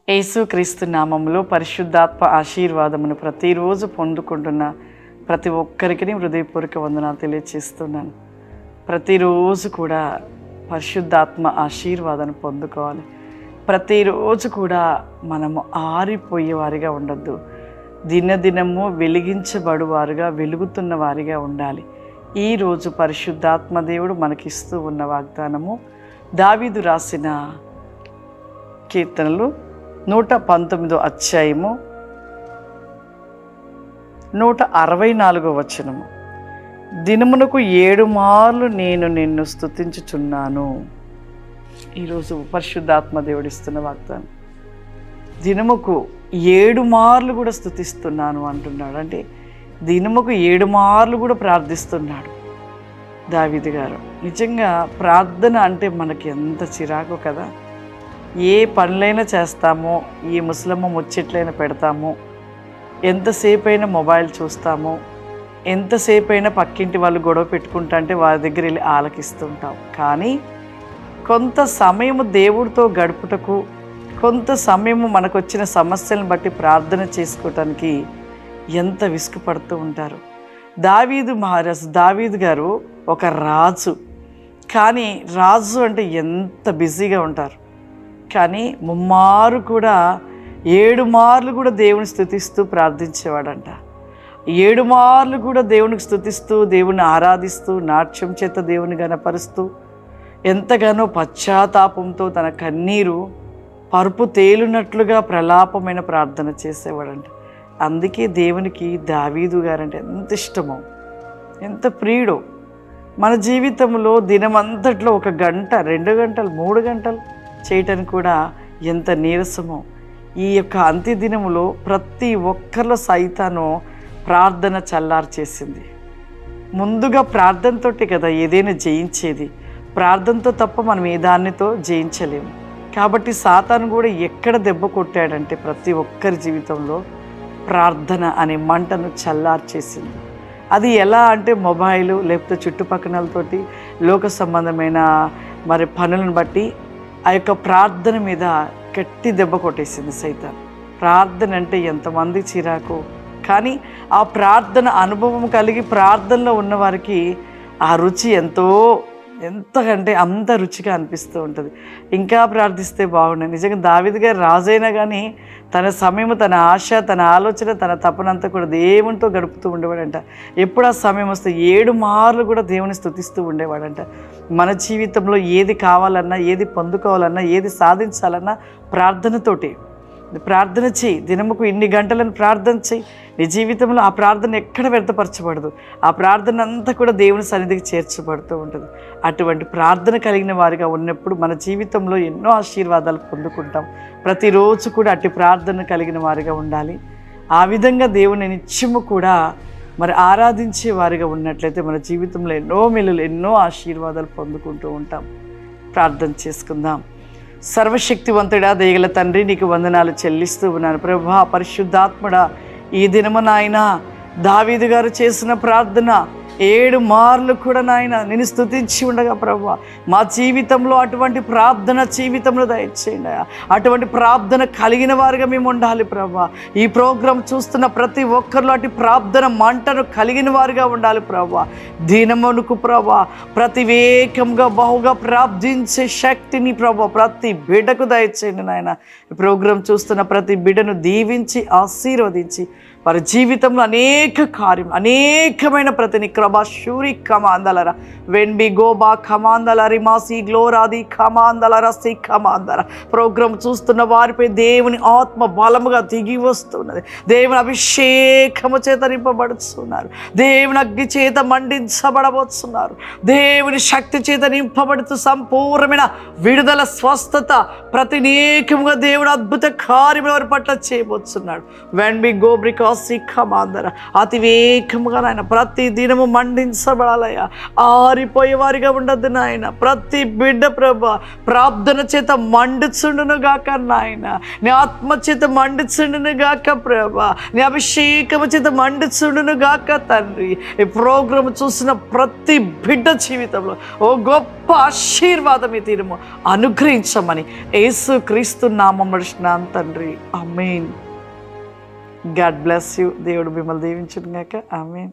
యేసుక్రీస్తు నామములో పరిశుద్ధాత్మ ఆశీర్వాదమును ప్రతిరోజు పొందుకుంటున్న ప్రతి ఒక్కరికి హృదయపూర్వక వందనాలు తెలియజేస్తున్నాను. ప్రతిరోజు కూడా పరిశుద్ధాత్మ ఆశీర్వాదాన్ని పొందుకోవాలి. ప్రతిరోజు కూడా మనము ఆరిపోయే వారిగా ఉండొద్దు. దినదినము వెలిగించబడు వారుగా, వెలుగుతున్న వారిగా ఉండాలి. ఈరోజు పరిశుద్ధాత్మ దేవుడు మనకిస్తూ ఉన్న వాగ్దానము దావీదు రాసిన కీర్తనలు 119 అధ్యాయము 164 వచనము. దినమునకు 7 మార్లు నేను నిన్ను స్తుతించుచున్నాను. ఈరోజు పరిశుద్ధాత్మ దేవుడిస్తున్న వాగ్దానం, దినముకు 7 మార్లు కూడా స్తుతిస్తున్నాను అంటున్నాడు. అంటే దినముకు 7 మార్లు కూడా ప్రార్థిస్తున్నాడు దావీదు గారు. నిజంగా ప్రార్థన అంటే మనకి ఎంత చిరాకు కదా. ఏ పనులైనా చేస్తామో, ఏ ముసలమ్మ ముచ్చట్లైనా పెడతామో, ఎంతసేపైనా మొబైల్ చూస్తామో, ఎంతసేపైనా పక్కింటి వాళ్ళు గొడవ పెట్టుకుంటా అంటే వారి దగ్గర వెళ్ళి ఆలకిస్తుంటాం. కానీ కొంత సమయము దేవుడితో గడుపుటకు, కొంత సమయము మనకు వచ్చిన సమస్యలను బట్టి ప్రార్థన చేసుకోవటానికి ఎంత విసుగుపడుతూ ఉంటారు. దావీదు గారు ఒక రాజు. కానీ రాజు అంటే ఎంత బిజీగా ఉంటారు. కానీ ముమ్మారు కూడా 7 మార్లు కూడా దేవుని స్తుతిస్తూ ప్రార్థించేవాడంట. 7 మార్లు కూడా దేవునికి స్తుతిస్తూ, దేవుని ఆరాధిస్తూ, నాట్యం చేత దేవుని గణపరుస్తూ, ఎంతగానో పశ్చాత్తాపంతో తన కన్నీరు పరుపు తేలునట్లుగా ప్రలాపమైన ప్రార్థన చేసేవాడంట. అందుకే దేవునికి దావీదు గారంటే ఎంత ఇష్టమో, ఎంత ప్రియుడో. మన జీవితంలో దినమంతట్లో 1 గంట, 2 గంటలు, 3 గంటలు చేయటానికి కూడా ఎంత నీరసమో. ఈ యొక్క అంత్యదినములో ప్రతి ఒక్కరిలో సైతాను ప్రార్థన చల్లార్చేసింది. ముందుగా ప్రార్థనతోటి కదా ఏదైనా జయించేది. ప్రార్థనతో తప్ప మనం ఏ దానితో జయించలేము. కాబట్టి సాతాను కూడా ఎక్కడ దెబ్బ కొట్టాడంటే ప్రతి ఒక్కరి జీవితంలో ప్రార్థన అనే మంటను చల్లార్చేసింది. అది ఎలా అంటే మొబైలు, లేకపోతే చుట్టుపక్కలతోటి లోక సంబంధమైన పనులను బట్టి ఆ యొక్క ప్రార్థన మీద గట్టి దెబ్బ కొట్టేసింది సైతాన్. ప్రార్థన అంటే ఎంతమంది చిరాకు. కానీ ఆ ప్రార్థన అనుభవం కలిగి ప్రార్థనలో ఉన్నవారికి ఆ రుచి ఎంతకంటే అంత రుచిగా అనిపిస్తూ ఉంటుంది. ఇంకా ప్రార్థిస్తే బాగుండదు. నిజంగా దావీదు గారు రాజైనా కానీ తన సమయం, తన ఆశ, తన ఆలోచన, తన తపనంతా కూడా దేవునితో గడుపుతూ ఉండేవాడంట. ఎప్పుడు ఆ సమయం వస్తే 7 మార్లు కూడా దేవుని స్తుతిస్తూ ఉండేవాడంట. మన జీవితంలో ఏది కావాలన్నా, ఏది పొందుకోవాలన్నా, ఏది సాధించాలన్నా ప్రార్థనతోటి ప్రార్థన చేయి. దినముకు ఇన్ని గంటలను ప్రార్థన చేయి. నీ జీవితంలో ఆ ప్రార్థన ఎక్కడ వ్యర్థపరచబడదు. ఆ ప్రార్థన అంతా కూడా దేవుని సన్నిధికి చేర్చబడుతూ ఉంటుంది. అటువంటి ప్రార్థన కలిగిన వారిగా ఉన్నప్పుడు మన జీవితంలో ఎన్నో ఆశీర్వాదాలు పొందుకుంటాం. ప్రతిరోజు కూడా అట్టి ప్రార్థన కలిగిన వారిగా ఉండాలి. ఆ విధంగా దేవుని నిత్యము కూడా ఆరాధించే వారిగా ఉన్నట్లయితే మన జీవితంలో ఎన్నో మేలులు, ఎన్నో ఆశీర్వాదాలు పొందుకుంటూ ఉంటాం. ప్రార్థన చేసుకుందాం. సర్వశక్తివంతుడా, దయగల తండ్రి, నీకు వందనాలు చెల్లిస్తూ ఉన్నాను ప్రభువా. పరిశుద్ధాత్ముడా, ఈ దినము నాయన దావీదు గారు చేసిన ప్రార్థన 7 మార్లు కూడా నాయన నేను స్తుతించి ఉండగా ప్రభువా, మా జీవితంలో అటువంటి ప్రార్థన జీవితంలో దయచేయండి. అటువంటి ప్రార్థన కలిగిన వారిగా మేము ఉండాలి ప్రభువా. ఈ ప్రోగ్రాం చూస్తున్న ప్రతి ఒక్కరిలో అటు ప్రార్థన మంటను కలిగిన వారిగా ఉండాలి ప్రభువా. దినమునకు ప్రభువా ప్రతివేకంగా బహుగా ప్రార్థించే శక్తిని ప్రభువా ప్రతి బిడ్డకు దయచేయండి నాయన. ఈ ప్రోగ్రాం చూస్తున్న ప్రతి బిడ్డను దీవించి ఆశీర్వదించి వారి జీవితంలో అనేక కార్యం, అనేకమైన ప్రతిని క్రమా షూరి కమాందలరా వెన్బి గోబా కమాందలరి మాసి గ్లోరాది కమాందలర సి కమాందర. ప్రోగ్రాం చూస్తున్న వారిపై దేవుని ఆత్మ బలముగా దిగి వస్తున్నది. దేవుని అభిషేకము చేత నింపబడుతున్నారు. దేవుని అగ్ని చేత మండించబడబోతున్నారు. దేవుని శక్తి చేత నింపబడుతూ సంపూర్ణమైన విడుదల, స్వస్థత ప్రతినేకముగా దేవుడు అద్భుత కార్యముల వారి పట్ల చేయబోతున్నాడు. వెన్బి గోబ్రికా సిఖమాందర అతివేగముగా నాయన ప్రతి దినము మండించబడాలయ్యా. ఆరిపోయే వారిగా ఉండద్దు నాయన. ప్రతి బిడ్డ ప్రభా ప్రార్థన చేత మండుచుండును గాక నాయన. నీ ఆత్మ చేత మండుచుండును గాక ప్రభా. నీ అభిషేకము చేత మండుచుండును గాక తండ్రి. ఈ ప్రోగ్రాం చూసిన ప్రతి బిడ్డ జీవితంలో ఓ గొప్ప ఆశీర్వాదం ఈ తీరము అనుగ్రహించమని యేసు క్రీస్తు నామములో అడుగుచున్నాను తండ్రి. ఆమేన్. God bless you. దేవుడు మిమ్మల్ని దీవించును గాక. ఆమేన్.